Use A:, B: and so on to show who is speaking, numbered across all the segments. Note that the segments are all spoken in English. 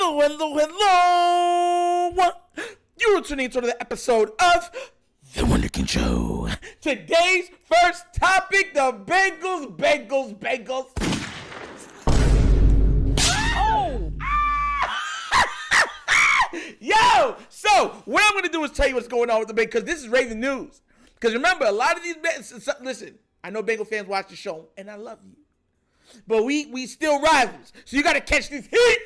A: Hello. You're tuning into the episode of The Wunderkind Show. Today's first topic, the Bengals. Oh! Yo! So, what I'm going to do is tell you what's going on with the Bengals, because this is Raven news. Because remember, a lot of these, listen, I know Bengal fans watch the show, and I love you. But we still rivals, so you got to catch this heat.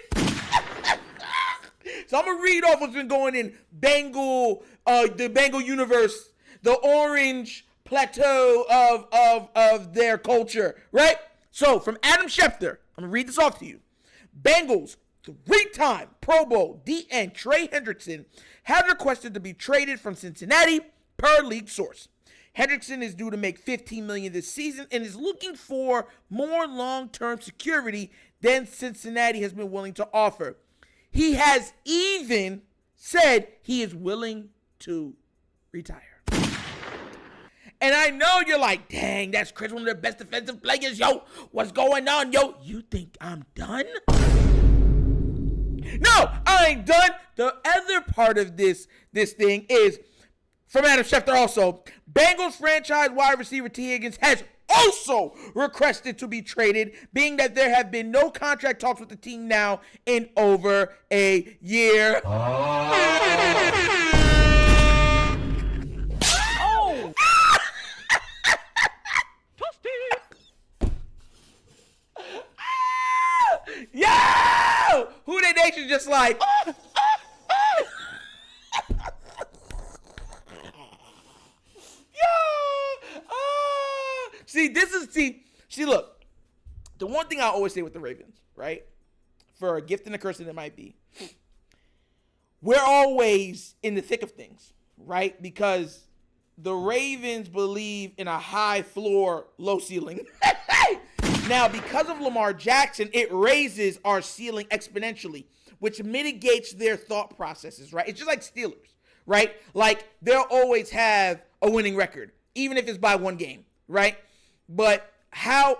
A: So I'm going to read off what's been going in the Bengal universe, the orange plateau of their culture, right? So from Adam Schefter, I'm going to read this off to you. Bengals, three-time Pro Bowl DN Trey Hendrickson has requested to be traded from Cincinnati per league source. Hendrickson is due to make $15 million this season and is looking for more long-term security than Cincinnati has been willing to offer. He has even said he is willing to retire. And I know you're like, dang, that's Chris, one of the best defensive players. Yo, what's going on? Yo, you think I'm done? No, I ain't done. The other part of this thing is, from Adam Schefter also, Bengals franchise wide receiver T. Higgins has also requested to be traded, being that there have been no contract talks with the team now in over a year. Oh! Yo! Whodey Nation just like... See, look, the one thing I always say with the Ravens, right, for a gift and a curse that it might be, we're always in the thick of things, right, because the Ravens believe in a high floor, low ceiling. Now, because of Lamar Jackson, it raises our ceiling exponentially, which mitigates their thought processes, right? It's just like Steelers, right? Like, they'll always have a winning record, even if it's by one game, right? But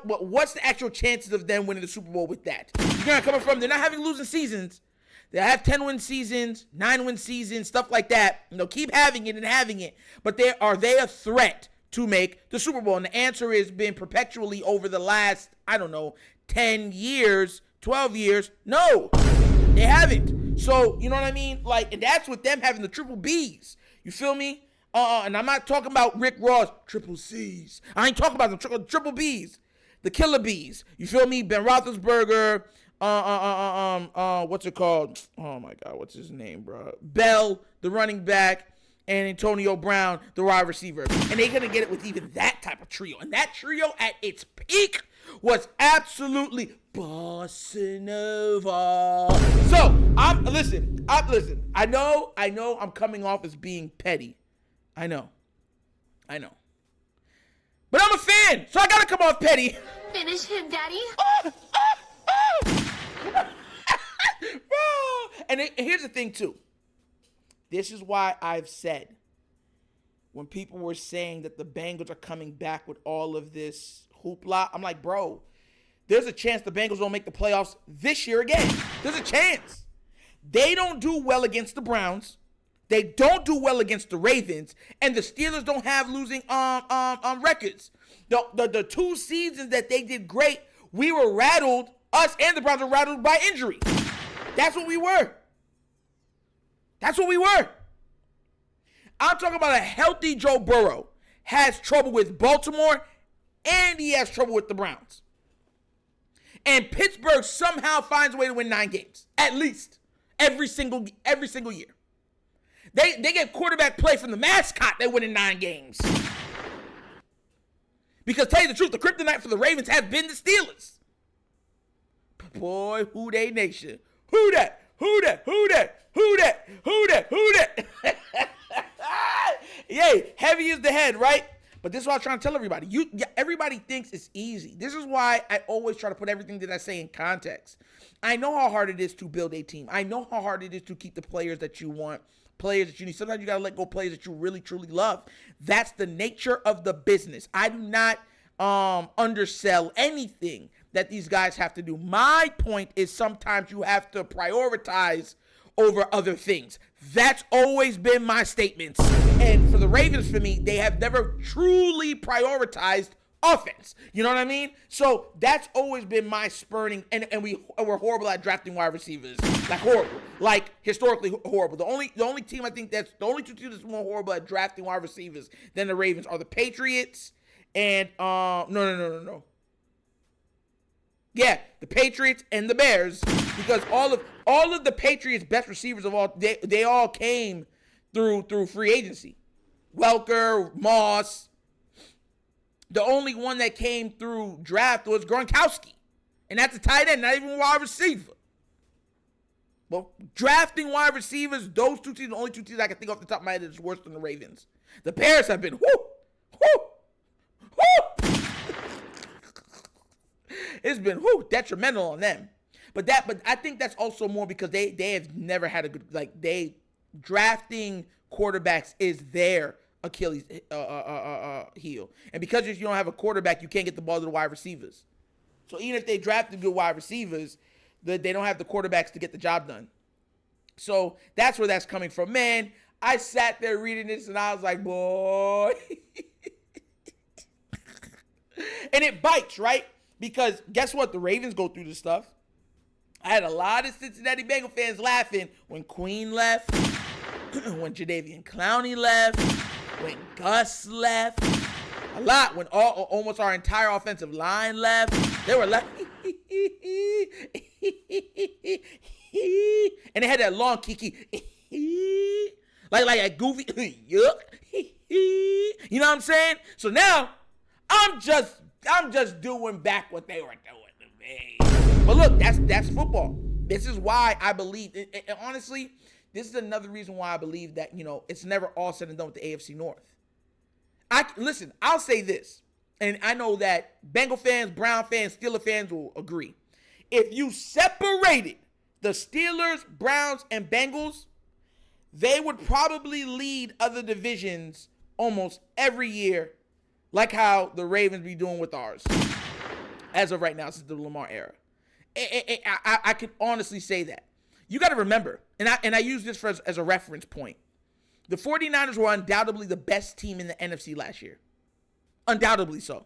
A: what's the actual chances of them winning the Super Bowl with that? You're going to come from, they're not having losing seasons. They have 10-win seasons, 9-win seasons, stuff like that. You know, keep having it. But are they a threat to make the Super Bowl? And the answer has been perpetually over the last, 10 years, 12 years. No, they haven't. So, you know what I mean? Like, and that's with them having the triple Bs. You feel me? And I'm not talking about Rick Ross, triple C's. I ain't talking about the triple B's, the killer B's. You feel me? Ben Roethlisberger, what's it called? Oh my God, what's his name, bro? Bell, the running back, and Antonio Brown, the wide receiver. And they're going to get it with even that type of trio. And that trio at its peak was absolutely bossa nova. So, listen. I know I'm coming off as being petty. I know. But I'm a fan, so I gotta come off petty.
B: Finish him, Daddy.
A: And here's the thing, too. This is why I've said, when people were saying that the Bengals are coming back with all of this hoopla, I'm like, bro, there's a chance the Bengals don't make the playoffs this year again. There's a chance. They don't do well against the Browns. They don't do well against the Ravens, and the Steelers don't have losing records. The two seasons that they did great, we were rattled. Us and the Browns were rattled by injury. That's what we were. I'm talking about a healthy Joe Burrow has trouble with Baltimore, and he has trouble with the Browns. And Pittsburgh somehow finds a way to win 9 games, at least, every single year. They get quarterback play from the mascot. They win in 9 games. Because tell you the truth, the kryptonite for the Ravens has been the Steelers. Boy, Whodey Nation. Who that? Yay, heavy is the head, right? But this is what I'm trying to tell everybody. Everybody thinks it's easy. This is why I always try to put everything that I say in context. I know how hard it is to build a team. I know how hard it is to keep the players that you want, players that you need. Sometimes you got to let go of players that you really, truly love. That's the nature of the business. I do not undersell anything that these guys have to do. My point is sometimes you have to prioritize over other things. That's always been my statements. And for the Ravens, for me, they have never truly prioritized offense. You know what I mean? So that's always been my spurning, and we're horrible at drafting wide receivers. Like horrible. Like historically horrible. The only team I think that's the only two teams that's more horrible at drafting wide receivers than the Ravens are the Patriots and no. Yeah, the Patriots and the Bears, because all of the Patriots' best receivers of all they all came through free agency. Welker, Moss. The only one that came through draft was Gronkowski, and that's a tight end, not even a wide receiver. Well, drafting wide receivers, those two teams, the only two teams I can think off the top of my head is worse than the Ravens. The Bears have been it's been detrimental on them. But I think that's also more because they have never had a good drafting quarterbacks is their Achilles heel. And because you don't have a quarterback, you can't get the ball to the wide receivers. So even if they drafted good wide receivers, they don't have the quarterbacks to get the job done. So that's where that's coming from. Man, I sat there reading this and I was like, boy. And it bites, right? Because guess what? The Ravens go through this stuff. I had a lot of Cincinnati Bengals fans laughing when Queen left, when Jadeveon Clowney left, when Gus left, a lot when almost our entire offensive line left. They were left, and they had that long kiki, like a goofy, yuck. You know what I'm saying? So now I'm just doing back what they were doing to me. But look, that's football. This is why I believe, and honestly, this is another reason why I believe that, it's never all said and done with the AFC North. Listen, I'll say this, and I know that Bengal fans, Brown fans, Steeler fans will agree. If you separated the Steelers, Browns, and Bengals, they would probably lead other divisions almost every year, like how the Ravens be doing with ours, as of right now, since the Lamar era. I can honestly say that. You got to remember, and I use this as a reference point. The 49ers were undoubtedly the best team in the NFC last year. Undoubtedly so.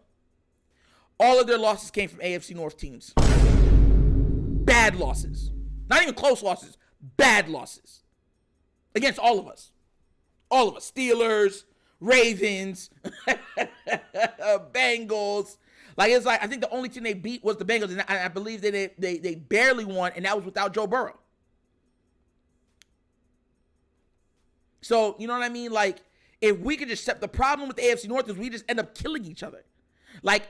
A: All of their losses came from AFC North teams. Bad losses. Not even close losses. Bad losses. Against all of us. All of us. Steelers, Ravens, Bengals. It's like I think the only team they beat was the Bengals, and I believe that they barely won, and that was without Joe Burrow. So, you know what I mean? If we could just the problem with the AFC North is we just end up killing each other.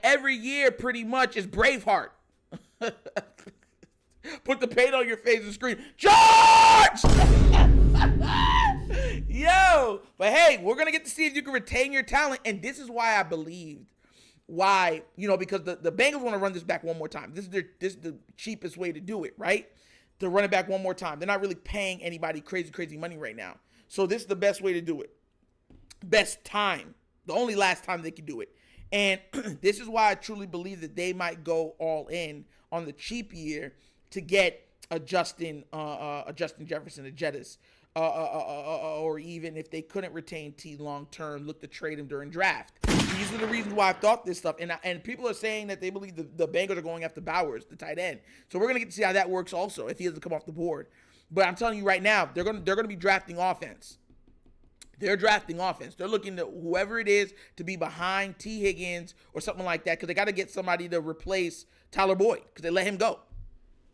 A: Every year, pretty much, is Braveheart. Put the paint on your face and scream, George! Yo! But hey, we're going to get to see if you can retain your talent. And this is why I believed. Why? Because the Bengals want to run this back one more time. This is the cheapest way to do it, right? To run it back one more time. They're not really paying anybody crazy money right now. So this is the best way to do it. Best time. The only last time they can do it. And this is why I truly believe that they might go all in on the cheap year to get a Justin Jefferson, a Jettis. Or even if they couldn't retain T long term, look to trade him during draft. These are the reasons why I've thought this stuff. And people are saying that they believe the Bengals are going after Bowers, the tight end. So we're going to get to see how that works also if he doesn't come off the board. But I'm telling you right now, they're going to be drafting offense. They're drafting offense. They're looking to whoever it is to be behind T. Higgins or something like that because they got to get somebody to replace Tyler Boyd because they let him go.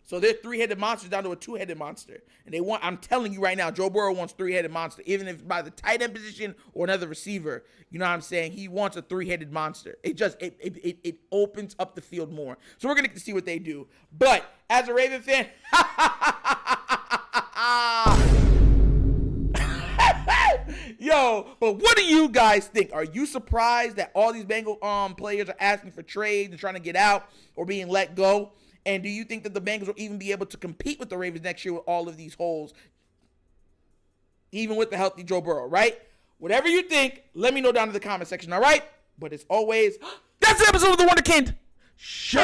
A: So they're three-headed monsters down to a two-headed monster. And I'm telling you right now, Joe Burrow wants three-headed monster, even if by the tight end position or another receiver. You know what I'm saying? He wants a three-headed monster. It opens up the field more. So we're going to get to see what they do. But as a Raven fan, yo, but what do you guys think? Are you surprised that all these Bengal players are asking for trades and trying to get out or being let go? And do you think that the Bengals will even be able to compete with the Ravens next year with all of these holes, even with the healthy Joe Burrow, right? Whatever you think, let me know down in the comment section, all right? But as always, that's the episode of The Wunderkind Show.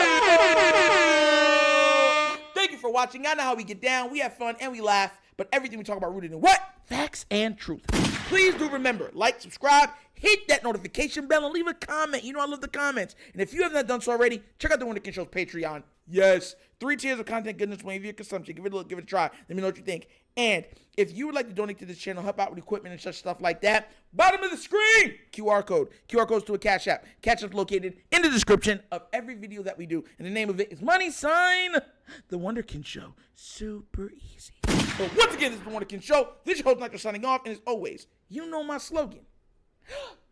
A: Thank you for watching. I know how we get down. We have fun and we laugh, but everything we talk about rooted in what? Facts and truth. Please do remember, like, subscribe, hit that notification bell, and leave a comment. You know I love the comments. And if you have not done so already, check out the Wonderkind Show's Patreon. Yes, 3 tiers of content goodness waiting for your consumption. Give it a look, give it a try. Let me know what you think. And if you would like to donate to this channel, help out with equipment and such stuff like that, bottom of the screen, QR code. QR code's to a Cash App. Cash App's located in the description of every video that we do. And the name of it is money sign The Wunderkind Show. Super easy. But once again, this is The Wunderkind Show. This is your host, Michael, signing off. And as always, you know my slogan.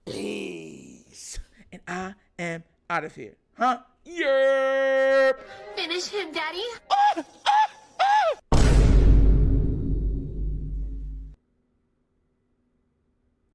A: Peace. And I am out of here. Huh? Yerp.
B: Finish him, Daddy.
A: Oh, oh.